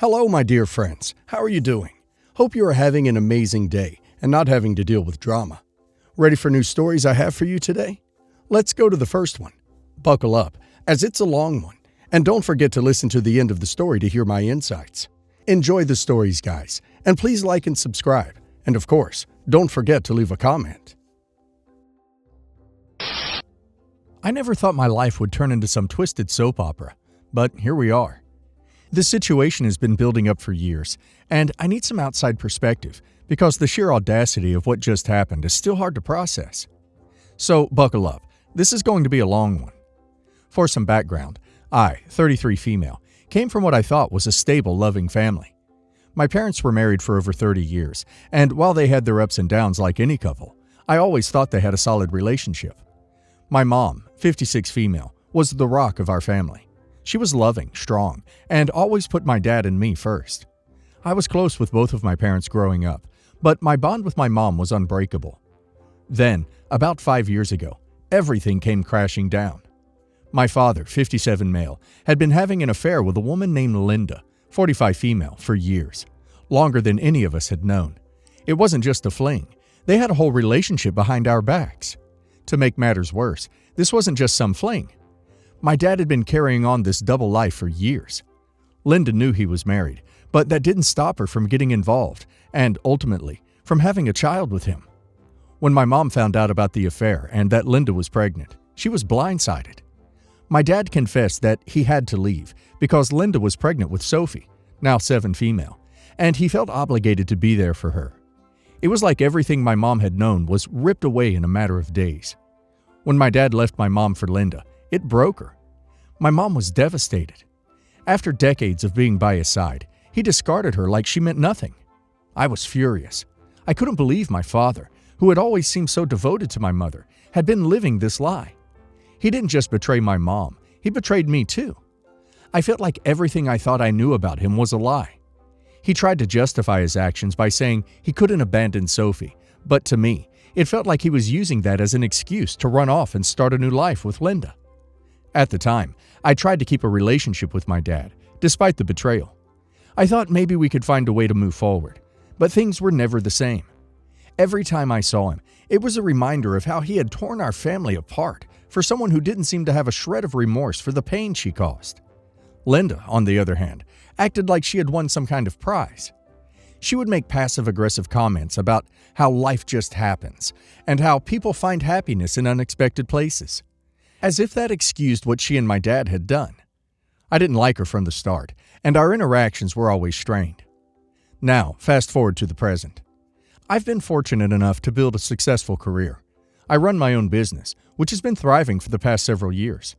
Hello, my dear friends. How are you doing? Hope you are having an amazing day and not having to deal with drama. Ready for new stories I have for you today? Let's go to the first one. Buckle up, as it's a long one, and don't forget to listen to the end of the story to hear my insights. Enjoy the stories, guys, and please like and subscribe. And of course, don't forget to leave a comment. I never thought my life would turn into some twisted soap opera, but here we are. This situation has been building up for years, and I need some outside perspective because the sheer audacity of what just happened is still hard to process. So buckle up, this is going to be a long one. For some background, I, 33 female, came from what I thought was a stable, loving family. My parents were married for over 30 years, and while they had their ups and downs like any couple, I always thought they had a solid relationship. My mom, 56 female, was the rock of our family. She was loving, strong, and always put my dad and me first. I was close with both of my parents growing up, but my bond with my mom was unbreakable. Then, about 5 years ago, everything came crashing down. My father, 57 male, had been having an affair with a woman named Linda, 45 female, for years, longer than any of us had known. It wasn't just a fling. They had a whole relationship behind our backs. To make matters worse, this wasn't just some fling. My dad had been carrying on this double life for years. Linda knew he was married, but that didn't stop her from getting involved and, ultimately, from having a child with him. When my mom found out about the affair and that Linda was pregnant, she was blindsided. My dad confessed that he had to leave because Linda was pregnant with Sophie, now 7 female, and he felt obligated to be there for her. It was like everything my mom had known was ripped away in a matter of days. When my dad left my mom for Linda, it broke her. My mom was devastated. After decades of being by his side, he discarded her like she meant nothing. I was furious. I couldn't believe my father, who had always seemed so devoted to my mother, had been living this lie. He didn't just betray my mom, he betrayed me too. I felt like everything I thought I knew about him was a lie. He tried to justify his actions by saying he couldn't abandon Sophie, but to me, it felt like he was using that as an excuse to run off and start a new life with Linda. At the time, I tried to keep a relationship with my dad, despite the betrayal. I thought maybe we could find a way to move forward, but things were never the same. Every time I saw him, it was a reminder of how he had torn our family apart for someone who didn't seem to have a shred of remorse for the pain she caused. Linda, on the other hand, acted like she had won some kind of prize. She would make passive-aggressive comments about how life just happens and how people find happiness in unexpected places, as if that excused what she and my dad had done. I didn't like her from the start, and our interactions were always strained. Now, fast forward to the present. I've been fortunate enough to build a successful career. I run my own business, which has been thriving for the past several years.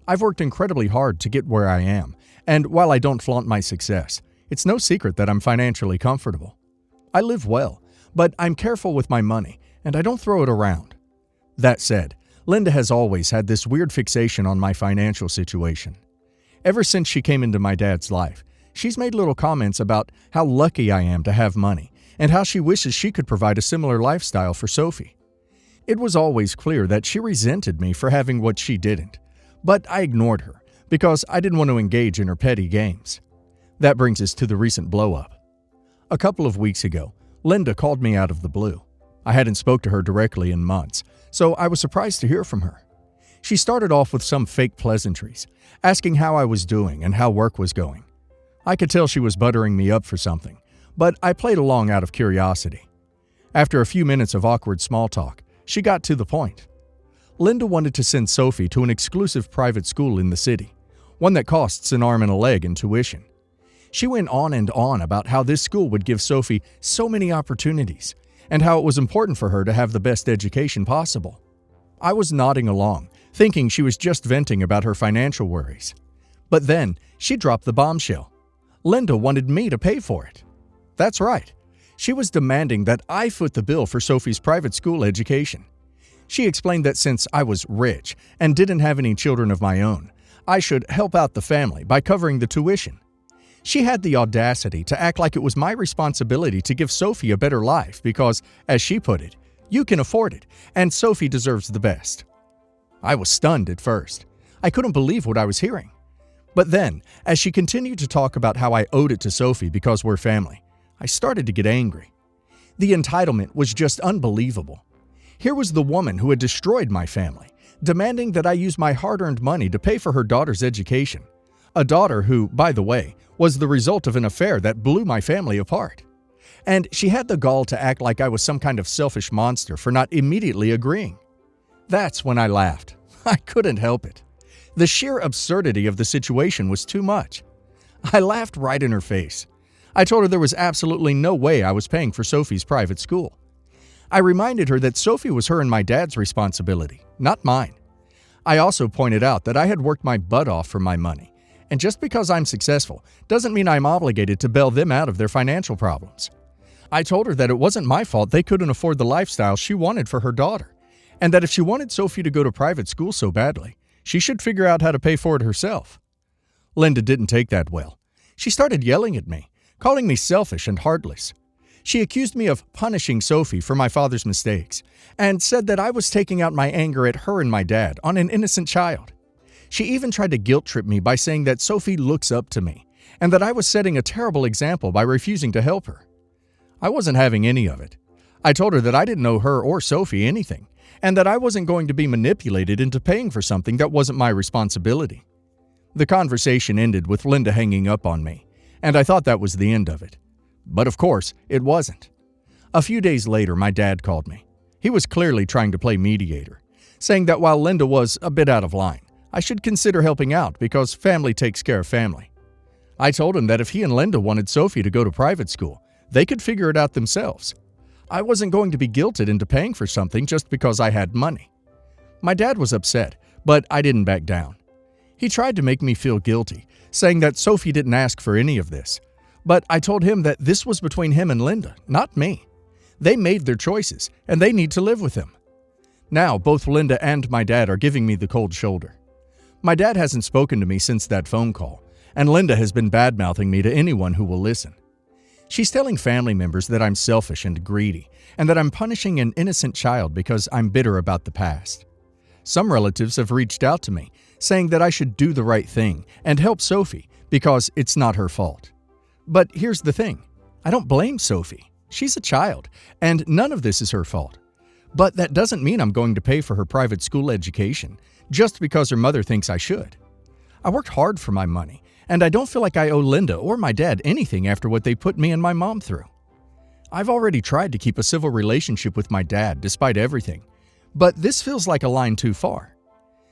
I've worked incredibly hard to get where I am, and while I don't flaunt my success, it's no secret that I'm financially comfortable. I live well, but I'm careful with my money, and I don't throw it around. That said, Linda has always had this weird fixation on my financial situation. Ever since she came into my dad's life, she's made little comments about how lucky I am to have money and how she wishes she could provide a similar lifestyle for Sophie. It was always clear that she resented me for having what she didn't, but I ignored her because I didn't want to engage in her petty games. That brings us to the recent blow-up. A couple of weeks ago, Linda called me out of the blue. I hadn't spoke to her directly in months, so I was surprised to hear from her. She started off with some fake pleasantries, asking how I was doing and how work was going. I could tell she was buttering me up for something, but I played along out of curiosity. After a few minutes of awkward small talk, she got to the point. Linda wanted to send Sophie to an exclusive private school in the city, one that costs an arm and a leg in tuition. She went on and on about how this school would give Sophie so many opportunities, and how it was important for her to have the best education possible. I was nodding along, thinking she was just venting about her financial worries. But then, she dropped the bombshell. Linda wanted me to pay for it. That's right. She was demanding that I foot the bill for Sophie's private school education. She explained that since I was rich and didn't have any children of my own, I should help out the family by covering the tuition. She had the audacity to act like it was my responsibility to give Sophie a better life because, as she put it, you can afford it, and Sophie deserves the best. I was stunned at first. I couldn't believe what I was hearing. But then, as she continued to talk about how I owed it to Sophie because we're family, I started to get angry. The entitlement was just unbelievable. Here was the woman who had destroyed my family, demanding that I use my hard-earned money to pay for her daughter's education. A daughter who, by the way, was the result of an affair that blew my family apart. And she had the gall to act like I was some kind of selfish monster for not immediately agreeing. That's when I laughed. I couldn't help it. The sheer absurdity of the situation was too much. I laughed right in her face. I told her there was absolutely no way I was paying for Sophie's private school. I reminded her that Sophie was her and my dad's responsibility, not mine. I also pointed out that I had worked my butt off for my money, and just because I'm successful doesn't mean I'm obligated to bail them out of their financial problems. I told her that it wasn't my fault they couldn't afford the lifestyle she wanted for her daughter, and that if she wanted Sophie to go to private school so badly, she should figure out how to pay for it herself. Linda didn't take that well. She started yelling at me, calling me selfish and heartless. She accused me of punishing Sophie for my father's mistakes, and said that I was taking out my anger at her and my dad on an innocent child. She even tried to guilt-trip me by saying that Sophie looks up to me, and that I was setting a terrible example by refusing to help her. I wasn't having any of it. I told her that I didn't owe her or Sophie anything, and that I wasn't going to be manipulated into paying for something that wasn't my responsibility. The conversation ended with Linda hanging up on me, and I thought that was the end of it. But of course, it wasn't. A few days later, my dad called me. He was clearly trying to play mediator, saying that while Linda was a bit out of line, I should consider helping out because family takes care of family. I told him that if he and Linda wanted Sophie to go to private school, they could figure it out themselves. I wasn't going to be guilted into paying for something just because I had money. My dad was upset, but I didn't back down. He tried to make me feel guilty, saying that Sophie didn't ask for any of this. But I told him that this was between him and Linda, not me. They made their choices, and they need to live with them. Now, both Linda and my dad are giving me the cold shoulder. My dad hasn't spoken to me since that phone call, and Linda has been bad-mouthing me to anyone who will listen. She's telling family members that I'm selfish and greedy, and that I'm punishing an innocent child because I'm bitter about the past. Some relatives have reached out to me, saying that I should do the right thing and help Sophie because it's not her fault. But here's the thing. I don't blame Sophie. She's a child, and none of this is her fault. But that doesn't mean I'm going to pay for her private school education just because her mother thinks I should. I worked hard for my money, and I don't feel like I owe Linda or my dad anything after what they put me and my mom through. I've already tried to keep a civil relationship with my dad despite everything, but this feels like a line too far.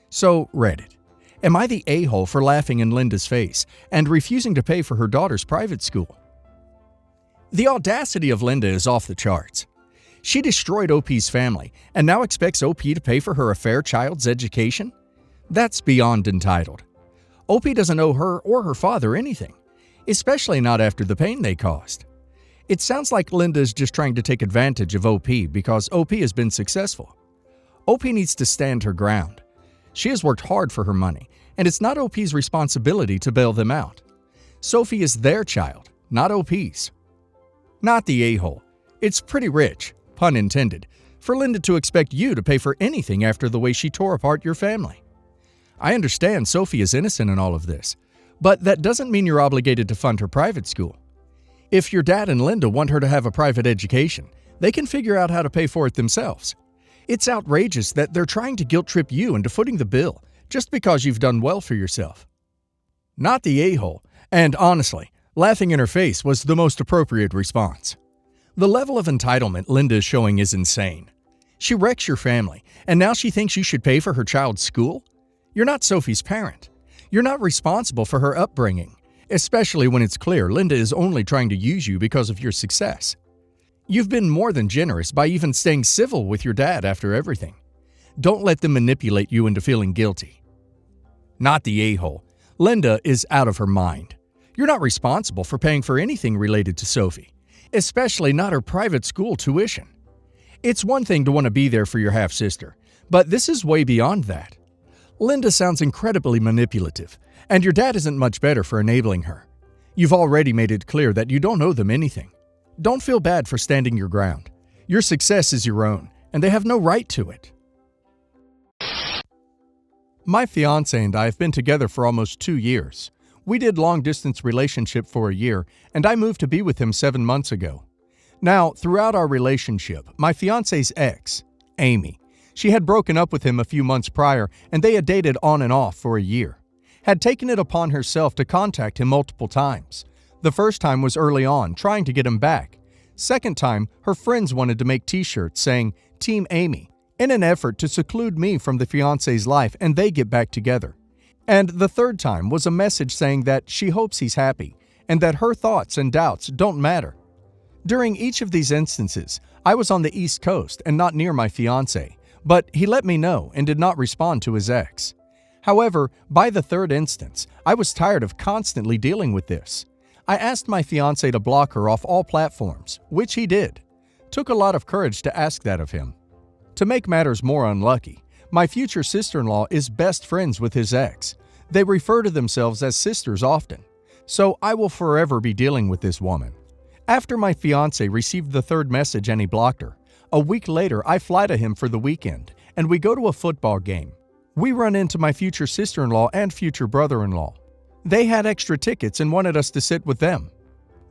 So, Reddit. Am I the a-hole for laughing in Linda's face and refusing to pay for her daughter's private school? The audacity of Linda is off the charts. She destroyed OP's family and now expects OP to pay for her affair child's education? That's beyond entitled. OP doesn't owe her or her father anything, especially not after the pain they caused. It sounds like Linda is just trying to take advantage of OP because OP has been successful. OP needs to stand her ground. She has worked hard for her money, and it's not OP's responsibility to bail them out. Sophie is their child, not OP's. Not the a-hole. It's pretty rich, pun intended, for Linda to expect you to pay for anything after the way she tore apart your family. I understand Sophie is innocent in all of this, but that doesn't mean you're obligated to fund her private school. If your dad and Linda want her to have a private education, they can figure out how to pay for it themselves. It's outrageous that they're trying to guilt-trip you into footing the bill just because you've done well for yourself. Not the a-hole, and honestly, laughing in her face was the most appropriate response. The level of entitlement Linda is showing is insane. She wrecks your family, and now she thinks you should pay for her child's school? You're not Sophie's parent. You're not responsible for her upbringing, especially when it's clear Linda is only trying to use you because of your success. You've been more than generous by even staying civil with your dad after everything. Don't let them manipulate you into feeling guilty. Not the a-hole. Linda is out of her mind. You're not responsible for paying for anything related to Sophie, especially not her private school tuition. It's one thing to want to be there for your half-sister, but this is way beyond that. Linda sounds incredibly manipulative, and your dad isn't much better for enabling her. You've already made it clear that you don't owe them anything. Don't feel bad for standing your ground. Your success is your own, and they have no right to it. My fiance and I have been together for almost 2 years. We did long-distance relationship for a year, and I moved to be with him 7 months ago. Now, throughout our relationship, my fiance's ex, Amy, she had broken up with him a few months prior, and they had dated on and off for a year. Had taken it upon herself to contact him multiple times. The first time was early on, trying to get him back. Second time, her friends wanted to make t-shirts saying, Team Amy, in an effort to seclude me from the fiance's life and they get back together. And the third time was a message saying that she hopes he's happy and that her thoughts and doubts don't matter. During each of these instances, I was on the East Coast and not near my fiance, but he let me know and did not respond to his ex. However, by the third instance, I was tired of constantly dealing with this. I asked my fiance to block her off all platforms, which he did. Took a lot of courage to ask that of him. To make matters more unlucky, my future sister-in-law is best friends with his ex. They refer to themselves as sisters often. So I will forever be dealing with this woman. After my fiance received the third message and he blocked her, a week later I fly to him for the weekend and we go to a football game. We run into my future sister-in-law and future brother-in-law. They had extra tickets and wanted us to sit with them.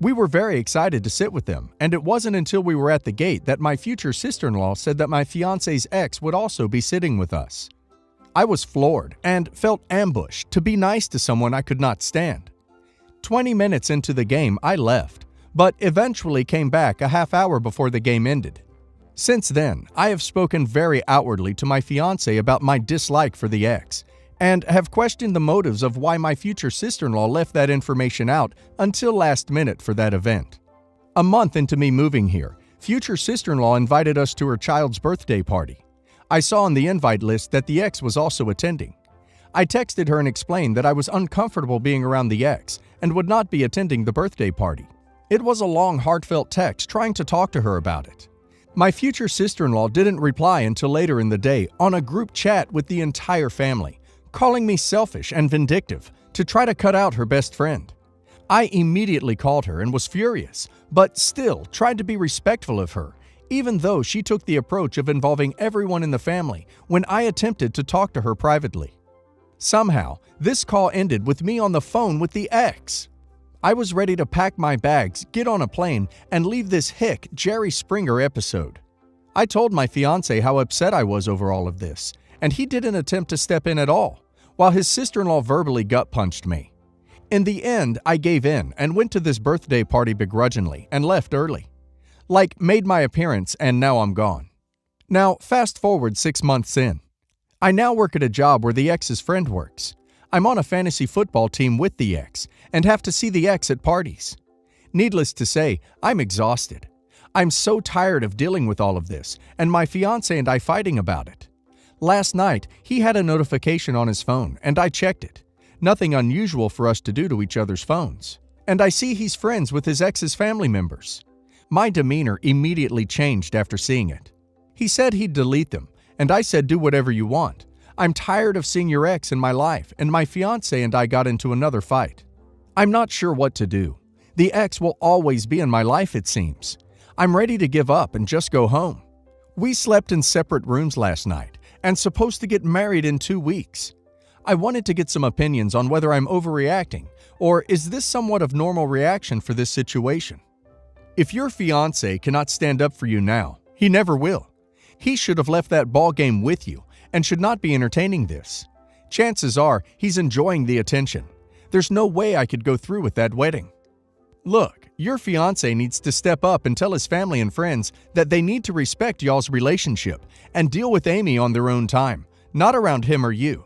We were very excited to sit with them, and it wasn't until we were at the gate that my future sister-in-law said that my fiance's ex would also be sitting with us. I was floored and felt ambushed to be nice to someone I could not stand. 20 minutes into the game, I left, but eventually came back a half hour before the game ended. Since then, I have spoken very outwardly to my fiance about my dislike for the ex, and have questioned the motives of why my future sister-in-law left that information out until last minute for that event. A month into me moving here, future sister-in-law invited us to her child's birthday party. I saw on the invite list that the ex was also attending. I texted her and explained that I was uncomfortable being around the ex and would not be attending the birthday party. It was a long, heartfelt text trying to talk to her about it. My future sister-in-law didn't reply until later in the day on a group chat with the entire family, calling me selfish and vindictive to try to cut out her best friend. I immediately called her and was furious, but still tried to be respectful of her, even though she took the approach of involving everyone in the family when I attempted to talk to her privately. Somehow, this call ended with me on the phone with the ex. I was ready to pack my bags, get on a plane, and leave this hick Jerry Springer episode. I told my fiance how upset I was over all of this, and he didn't attempt to step in at all, while his sister-in-law verbally gut-punched me. In the end, I gave in and went to this birthday party begrudgingly and left early. Like, made my appearance and now I'm gone. Now, fast forward 6 months in. I now work at a job where the ex's friend works. I'm on a fantasy football team with the ex and have to see the ex at parties. Needless to say, I'm exhausted. I'm so tired of dealing with all of this and my fiance and I fighting about it. Last night, he had a notification on his phone, and I checked it. Nothing unusual for us to do to each other's phones. And I see he's friends with his ex's family members. My demeanor immediately changed after seeing it. He said he'd delete them, and I said do whatever you want. I'm tired of seeing your ex in my life, and my fiance and I got into another fight. I'm not sure what to do. The ex will always be in my life, it seems. I'm ready to give up and just go home. We slept in separate rooms last night, and supposed to get married in 2 weeks. I wanted to get some opinions on whether I'm overreacting, or is this somewhat of normal reaction for this situation? If your fiance cannot stand up for you now, he never will. He should have left that ball game with you and should not be entertaining this. Chances are he's enjoying the attention. There's no way I could go through with that wedding. Look, your fiance needs to step up and tell his family and friends that they need to respect y'all's relationship and deal with Amy on their own time, not around him or you.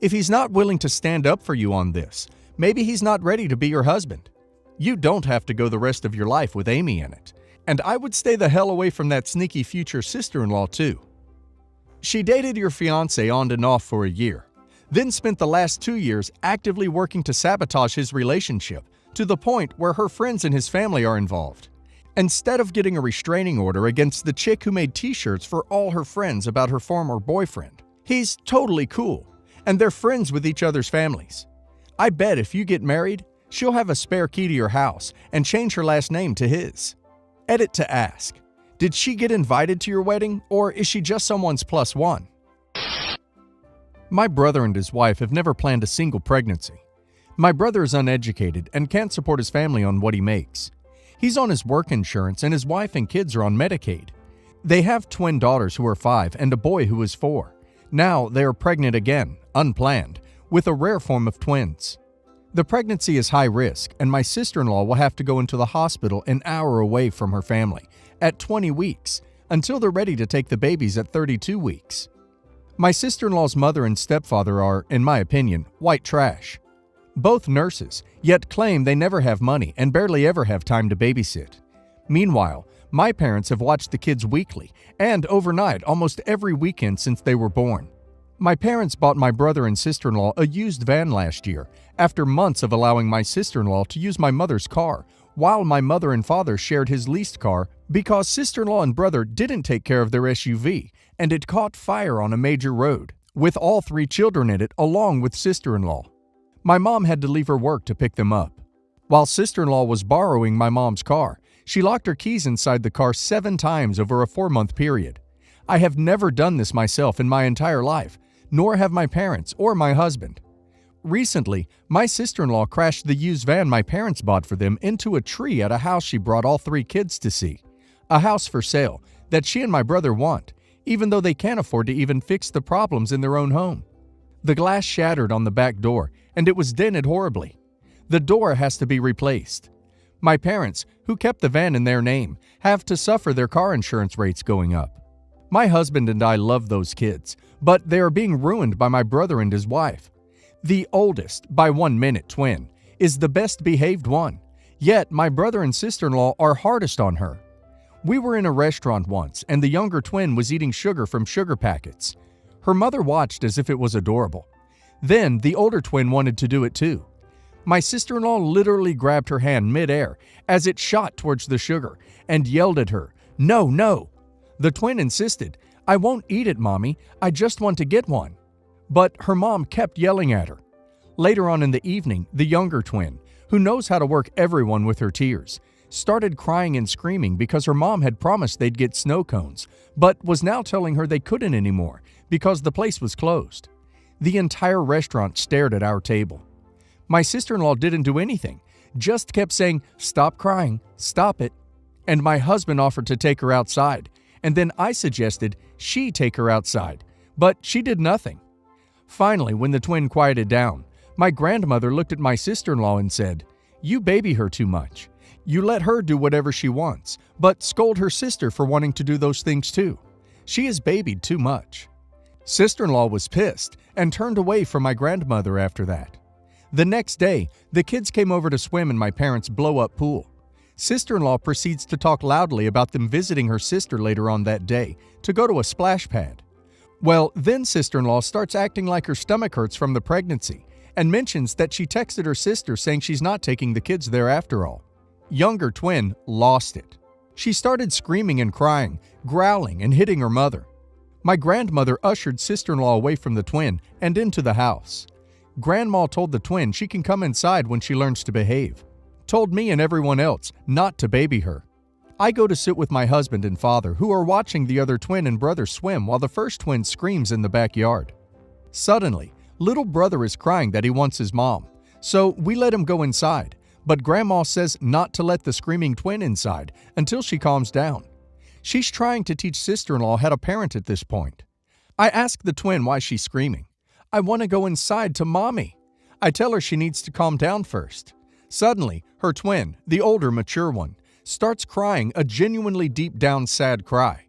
If he's not willing to stand up for you on this, maybe he's not ready to be your husband. You don't have to go the rest of your life with Amy in it. And I would stay the hell away from that sneaky future sister-in-law too. She dated your fiance on and off for a year, then spent the last 2 years actively working to sabotage his relationship to the point where her friends and his family are involved. Instead of getting a restraining order against the chick who made t-shirts for all her friends about her former boyfriend, he's totally cool, and they're friends with each other's families. I bet if you get married, she'll have a spare key to your house and change her last name to his. Edit to ask, did she get invited to your wedding, or is she just someone's plus one? My brother and his wife have never planned a single pregnancy. My brother is uneducated and can't support his family on what he makes. He's on his work insurance and his wife and kids are on Medicaid. They have twin daughters who are 5 and a boy who is 4. Now they are pregnant again, unplanned, with a rare form of twins. The pregnancy is high risk, and my sister-in-law will have to go into the hospital an hour away from her family at 20 weeks until they're ready to take the babies at 32 weeks. My sister-in-law's mother and stepfather are, in my opinion, white trash. Both nurses, yet claim they never have money and barely ever have time to babysit. Meanwhile, my parents have watched the kids weekly and overnight almost every weekend since they were born. My parents bought my brother and sister-in-law a used van last year after months of allowing my sister-in-law to use my mother's car while my mother and father shared his leased car because sister-in-law and brother didn't take care of their SUV and it caught fire on a major road, with all 3 children in it along with sister-in-law. My mom had to leave her work to pick them up. While sister-in-law was borrowing my mom's car, she locked her keys inside the car 7 times over a 4-month period. I have never done this myself in my entire life, nor have my parents or my husband. Recently, my sister-in-law crashed the used van my parents bought for them into a tree at a house she brought all 3 kids to see. A house for sale that she and my brother want, even though they can't afford to even fix the problems in their own home. The glass shattered on the back door, and it was dented horribly. The door has to be replaced. My parents, who kept the van in their name, have to suffer their car insurance rates going up. My husband and I love those kids, but they are being ruined by my brother and his wife. The oldest, by 1 minute, twin, is the best behaved one, yet my brother and sister-in-law are hardest on her. We were in a restaurant once, and the younger twin was eating sugar from sugar packets. Her mother watched as if it was adorable. Then the older twin wanted to do it too. My sister-in-law literally grabbed her hand mid-air as it shot towards the sugar and yelled at her, "No, no!" The twin insisted, "I won't eat it, Mommy. I just want to get one." But her mom kept yelling at her. Later on in the evening, the younger twin, who knows how to work everyone with her tears, started crying and screaming because her mom had promised they'd get snow cones, but was now telling her they couldn't anymore because the place was closed. The entire restaurant stared at our table. My sister-in-law didn't do anything, just kept saying, "Stop crying, stop it." And my husband offered to take her outside, and then I suggested she take her outside, but she did nothing. Finally, when the twin quieted down, my grandmother looked at my sister-in-law and said, "You baby her too much. You let her do whatever she wants, but scold her sister for wanting to do those things too. She is babied too much." Sister-in-law was pissed and turned away from my grandmother after that. The next day, the kids came over to swim in my parents' blow-up pool. Sister-in-law proceeds to talk loudly about them visiting her sister later on that day to go to a splash pad. Well, then sister-in-law starts acting like her stomach hurts from the pregnancy and mentions that she texted her sister saying she's not taking the kids there after all. Younger twin lost it. She started screaming and crying, growling and hitting her mother. My grandmother ushered sister-in-law away from the twin and into the house. Grandma told the twin she can come inside when she learns to behave. Told me and everyone else not to baby her. I go to sit with my husband and father, who are watching the other twin and brother swim while the first twin screams in the backyard. Suddenly, little brother is crying that he wants his mom, so we let him go inside, but Grandma says not to let the screaming twin inside until she calms down. She's trying to teach sister-in-law how to parent at this point. I ask the twin why she's screaming. "I want to go inside to Mommy." I tell her she needs to calm down first. Suddenly, her twin, the older, mature one, starts crying a genuinely deep-down sad cry.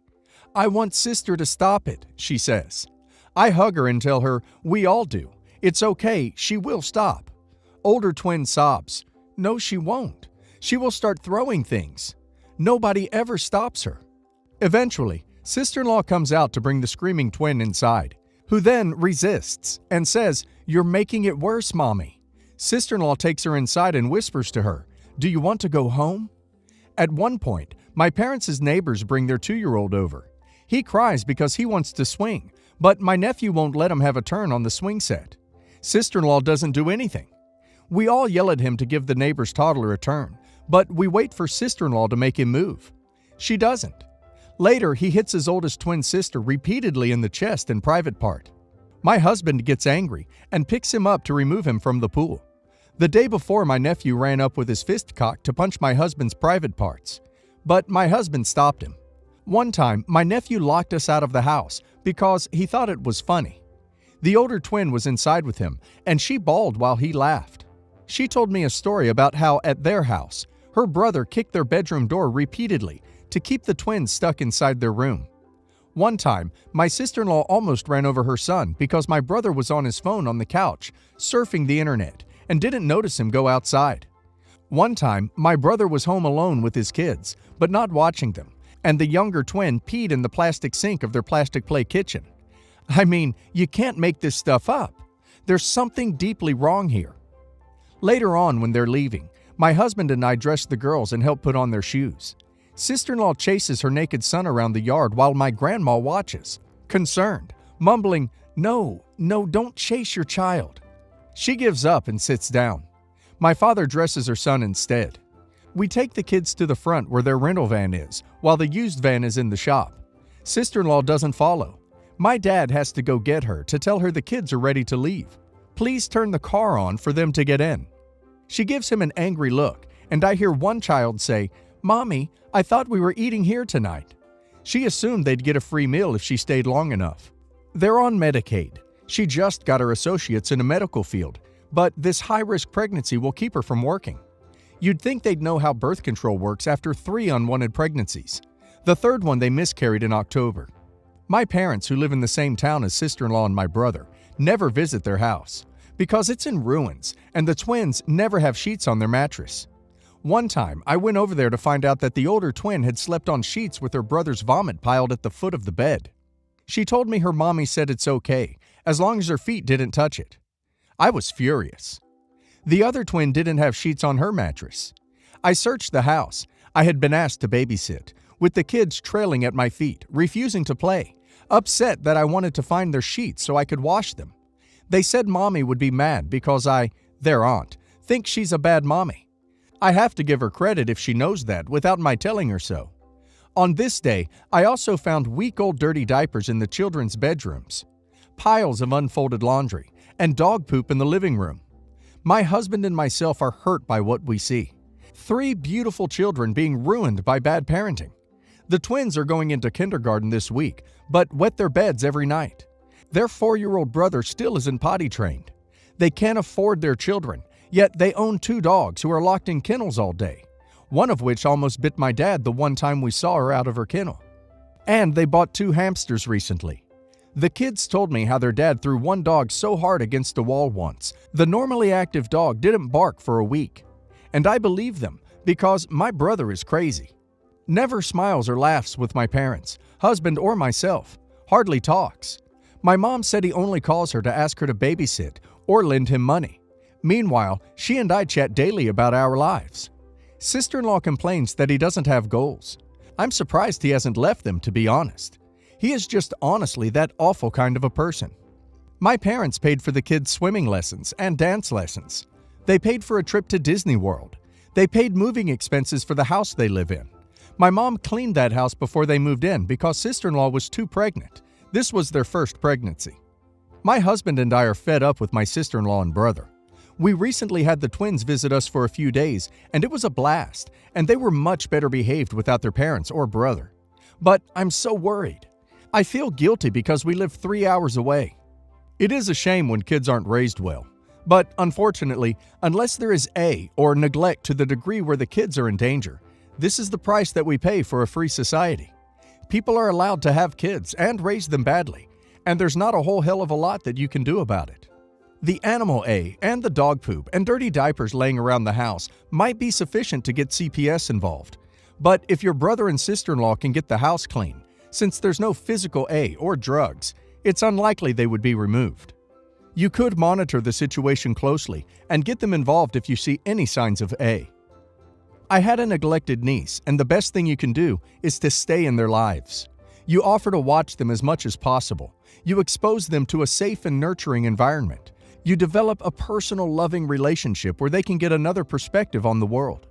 "I want sister to stop it," she says. I hug her and tell her, "We all do. It's okay, she will stop." Older twin sobs. "No, she won't. She will start throwing things. Nobody ever stops her." Eventually, sister-in-law comes out to bring the screaming twin inside, who then resists and says, "You're making it worse, Mommy." Sister-in-law takes her inside and whispers to her, "Do you want to go home?" At one point, my parents' neighbors bring their 2-year-old over. He cries because he wants to swing, but my nephew won't let him have a turn on the swing set. Sister-in-law doesn't do anything. We all yell at him to give the neighbor's toddler a turn, but we wait for sister-in-law to make him move. She doesn't. Later, he hits his oldest twin sister repeatedly in the chest and private part. My husband gets angry and picks him up to remove him from the pool. The day before, my nephew ran up with his fist cocked to punch my husband's private parts, but my husband stopped him. One time, my nephew locked us out of the house because he thought it was funny. The older twin was inside with him, and she bawled while he laughed. She told me a story about how at their house, her brother kicked their bedroom door repeatedly to keep the twins stuck inside their room. One time, my sister-in-law almost ran over her son because my brother was on his phone on the couch, surfing the internet, and didn't notice him go outside. One time, my brother was home alone with his kids, but not watching them, and the younger twin peed in the plastic sink of their plastic play kitchen. I mean, you can't make this stuff up. There's something deeply wrong here. Later on, when they're leaving, my husband and I dress the girls and help put on their shoes. Sister-in-law chases her naked son around the yard while my grandma watches, concerned, mumbling, "No, don't chase your child." She gives up and sits down. My father dresses her son instead. We take the kids to the front where their rental van is, while the used van is in the shop. Sister-in-law doesn't follow. My dad has to go get her to tell her the kids are ready to leave. Please turn the car on for them to get in. She gives him an angry look, and I hear one child say, "Mommy, I thought we were eating here tonight." She assumed they'd get a free meal if she stayed long enough. They're on Medicaid. She just got her associates in a medical field, but this high-risk pregnancy will keep her from working. You'd think they'd know how birth control works after 3 unwanted pregnancies. The third one they miscarried in October. My parents, who live in the same town as sister-in-law and my brother, never visit their house because it's in ruins and the twins never have sheets on their mattress. One time, I went over there to find out that the older twin had slept on sheets with her brother's vomit piled at the foot of the bed. She told me her mommy said it's okay, as long as her feet didn't touch it. I was furious. The other twin didn't have sheets on her mattress. I searched the house. I had been asked to babysit, with the kids trailing at my feet, refusing to play, upset that I wanted to find their sheets so I could wash them. They said mommy would be mad because their aunt, think she's a bad mommy. I have to give her credit if she knows that without my telling her so. On this day, I also found week-old dirty diapers in the children's bedrooms, piles of unfolded laundry, and dog poop in the living room. My husband and myself are hurt by what we see. 3 beautiful children being ruined by bad parenting. The twins are going into kindergarten this week, but wet their beds every night. Their 4-year-old brother still isn't potty trained. They can't afford their children, yet they own 2 dogs who are locked in kennels all day, one of which almost bit my dad the one time we saw her out of her kennel. And they bought 2 hamsters recently. The kids told me how their dad threw one dog so hard against a wall once, the normally active dog didn't bark for a week. And I believe them because my brother is crazy. Never smiles or laughs with my parents, husband or myself, hardly talks. My mom said he only calls her to ask her to babysit or lend him money. Meanwhile, she and I chat daily about our lives. Sister-in-law complains that he doesn't have goals. I'm surprised he hasn't left them, to be honest. He is just honestly that awful kind of a person. My parents paid for the kids' swimming lessons and dance lessons. They paid for a trip to Disney World. They paid moving expenses for the house they live in. My mom cleaned that house before they moved in because sister-in-law was too pregnant. This was their first pregnancy. My husband and I are fed up with my sister-in-law and brother. We recently had the twins visit us for a few days, and it was a blast, and they were much better behaved without their parents or brother. But I'm so worried. I feel guilty because we live 3 hours away. It is a shame when kids aren't raised well. But unfortunately, unless there is or neglect to the degree where the kids are in danger, this is the price that we pay for a free society. People are allowed to have kids and raise them badly, and there's not a whole hell of a lot that you can do about it. The animal and the dog poop and dirty diapers laying around the house might be sufficient to get CPS involved. But if your brother and sister-in-law can get the house clean, since there's no physical or drugs, it's unlikely they would be removed. You could monitor the situation closely and get them involved if you see any signs of I had a neglected niece, and the best thing you can do is to stay in their lives. You offer to watch them as much as possible. You expose them to a safe and nurturing environment. You develop a personal, loving relationship where they can get another perspective on the world.